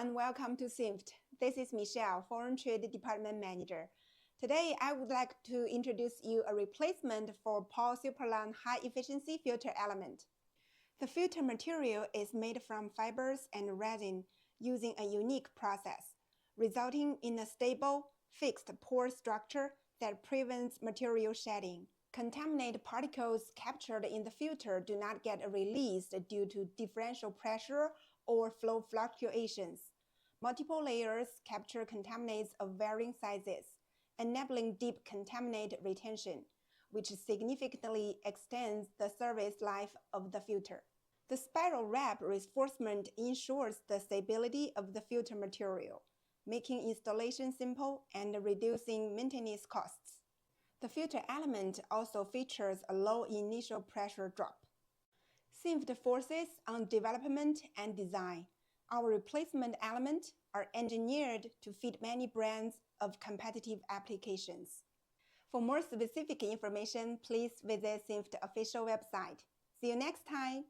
and welcome to Sinft. This is Michelle, Foreign Trade Department Manager. Today, I would like to introduce you a replacement for Pall Superline high-efficiency filter element. The filter material is made from fibers and resin using a unique process, resulting in a stable, fixed pore structure that prevents material shedding. Contaminated particles captured in the filter do not get released due to differential pressure or flow fluctuations. Multiple layers capture contaminants of varying sizes, enabling deep contaminant retention, which significantly extends the service life of the filter. The spiral wrap reinforcement ensures the stability of the filter material, making installation simple and reducing maintenance costs. The filter element also features a low initial pressure drop. Sinft focuses on development and design. Our replacement elements are engineered to fit many brands of competitive applications. For more specific information, please visit Sinft official website. See you next time!